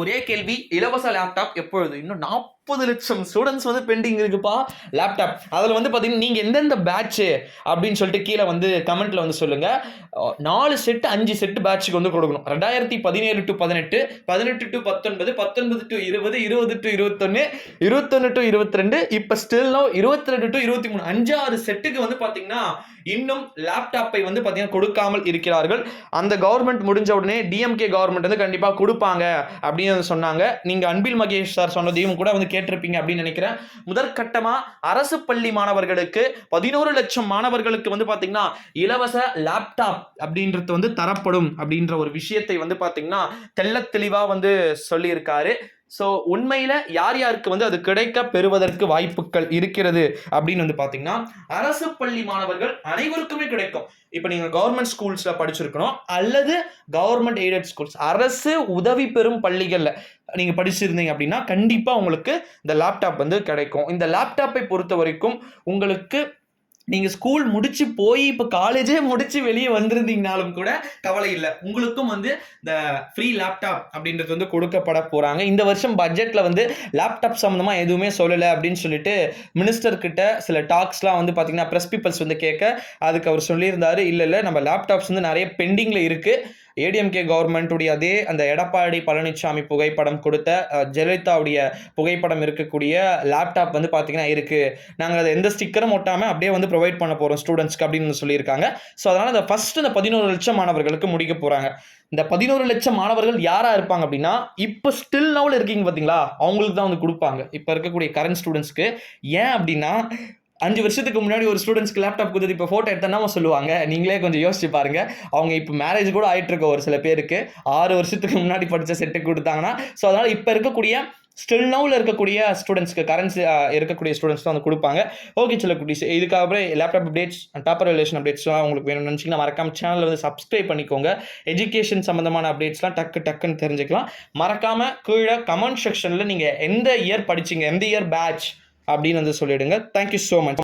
ஒரே கேள்வி, இலவச லேப்டாப் எப்பொழுது? இன்னும் 40 லட்சம் ஸ்டூடெண்ட்ஸ் வந்து பெண்டிங் இருக்குப்பா லேப்டாப். அதில் வந்து பார்த்தீங்கன்னா நீங்கள் எந்தெந்த பேட்ச் அப்படின்னு சொல்லிட்டு கீழே வந்து கமெண்ட்ல வந்து சொல்லுங்க. 4 செட் 5 செட் பேட்சுக்கு வந்து கொடுக்கணும். 2017 to 18, 18 to 19, 19 to 20, 20 to 21, 21 to 22, இப்போ ஸ்டில் நோ 22 டு 23, 5-6 செட்டுக்கு வந்து பார்த்தீங்கன்னா இன்னும் லேப்டாப்பை வந்து பார்த்தீங்கன்னா கொடுக்காமல் இருக்கிறார்கள். அந்த கவர்மெண்ட் முடிஞ்ச உடனே டிஎம்கே கவர்மெண்ட் வந்து கண்டிப்பாக கொடுப்பாங்க அப்படின்னு சொன்னாங்க. நீங்க அன்பில் மகேஷ் சார் சொன்னதையும் கூட வந்து கேட்டிருப்பீங்க அப்படின்னு நினைக்கிறேன். முதற்கட்டமா அரசு பள்ளி மாணவர்களுக்கு 11 லட்சம் மாணவர்களுக்கு வந்து பாத்தீங்கன்னா இலவச லேப்டாப் அப்படின்றது வந்து தரப்படும் அப்படின்ற ஒரு விஷயத்தை வந்து பாத்தீங்கன்னா தெள்ள தெளிவா வந்து சொல்லியிருக்காரு. ஸோ உண்மையில யார் யாருக்கு வந்து அது கிடைக்க பெறுவதற்கு வாய்ப்புகள் இருக்கிறது அப்படின்னு வந்து பாத்தீங்கன்னா அரசு பள்ளி மாணவர்கள் அனைவருக்குமே கிடைக்கும். இப்போ நீங்க கவர்மெண்ட் ஸ்கூல்ஸ்ல படிச்சிருக்கணும் அல்லது கவர்மெண்ட் எய்டட் ஸ்கூல்ஸ் அரசு உதவி பெறும் பள்ளிகள்ல நீங்க படிச்சிருந்தீங்க அப்படின்னா கண்டிப்பா உங்களுக்கு இந்த லேப்டாப் வந்து கிடைக்கும். இந்த லேப்டாப்பை பொறுத்த வரைக்கும் உங்களுக்கு நீங்க ஸ்கூல் முடிச்சு போய் இப்ப காலேஜே முடிச்சு வெளியே வந்திருந்தீங்கனாலும் கூட கவலை இல்லை. உங்களுக்கும் வந்து இந்த ஃப்ரீ லேப்டாப் அப்படின்றது வந்து கொடுக்கப்பட போறாங்க. இந்த வருஷம் பட்ஜெட்ல வந்து லேப்டாப் சம்பந்தமா எதுவுமே சொல்லலை அப்படின்னு சொல்லிட்டு மினிஸ்டர் கிட்ட சில டாக்ஸ்லாம் வந்து பாத்தீங்கன்னா பிரஸ் பீப்பிள்ஸ் வந்து கேட்க அதுக்கு அவர் சொல்லியிருந்தாரு, இல்ல நம்ம லேப்டாப்ஸ் வந்து நிறைய பெண்டிங்ல இருக்கு. ஏடிஎம்கே கவர்மெண்ட்டுடைய அதே அந்த எடப்பாடி பழனிசாமி புகைப்படம் கொடுத்த ஜெயலலிதாவுடைய புகைப்படம் இருக்கக்கூடிய லேப்டாப் வந்து பார்த்தீங்கன்னா இருக்கு. நாங்கள் அதை எந்த ஸ்டிக்கரும் ஒட்டாமல் அப்படியே வந்து ப்ரொவைட் பண்ண போகிறோம் ஸ்டூடெண்ட்ஸ்க்கு அப்படின்னு சொல்லியிருக்காங்க. ஸோ அதனால் இந்த ஃபர்ஸ்ட் இந்த 11 லட்சம் மாணவர்களுக்கு முடிக்க போகிறாங்க. இந்த 11 லட்சம் மாணவர்கள் யாரா இருப்பாங்க அப்படின்னா இப்போ ஸ்டில் நவுல இருக்கீங்க பார்த்தீங்களா, அவங்களுக்கு தான் வந்து கொடுப்பாங்க. இப்போ இருக்கக்கூடிய கரண்ட் ஸ்டூடெண்ட்ஸ்க்கு. ஏன் அப்படின்னா 5 வருஷத்துக்கு முன்னாடி ஒரு ஸ்டூடெண்ட்ஸ்க்கு லேப்டாப் கொடுத்து இப்போ ஃபோட்டோ எடுத்தா சொல்லுவாங்க, நீங்களே கொஞ்சம் யோசிச்சு பாருங்க. அவங்க இப்போ மேரேஜ் கூட ஆயிட்டு இருக்க ஒரு சில பேருக்கு 6 வருஷத்துக்கு முன்னாடி படித்த செட்டு கொடுத்தாங்கன்னா. ஸோ அதனால் இப்போ இருக்கக்கூடிய ஸ்டில் நவுல இருக்கக்கூடிய ஸ்டூடெண்ட்ஸ்க்கு கரன்சி இருக்கக்கூடிய ஸ்டூடெண்ட்ஸ் தான் வந்து கொடுப்பாங்க. ஓகே சில குட்டீஸ், இதுக்காகவே லேப்டாப் அப்டேட்ஸ் டாப்பர் ரிலேஷன் அப்டேட்ஸ்லாம் உங்களுக்கு வேணும்னு நினச்சிங்கன்னா மறக்காம சேனலில் வந்து சப்ஸ்கிரைப் பண்ணிக்கோங்க. எஜுகேஷன் சம்மந்தமான அப்டேட்ஸ்லாம் டக்குன்னு தெரிஞ்சுக்கலாம். மறக்காம கீழே கமெண்ட் செக்ஷனில் நீங்கள் எந்த இயர் படிச்சிங்க, எந்த இயர் பேட்ச் அப்படின்னு வந்து சொல்லிடுங்க. Thank you so much.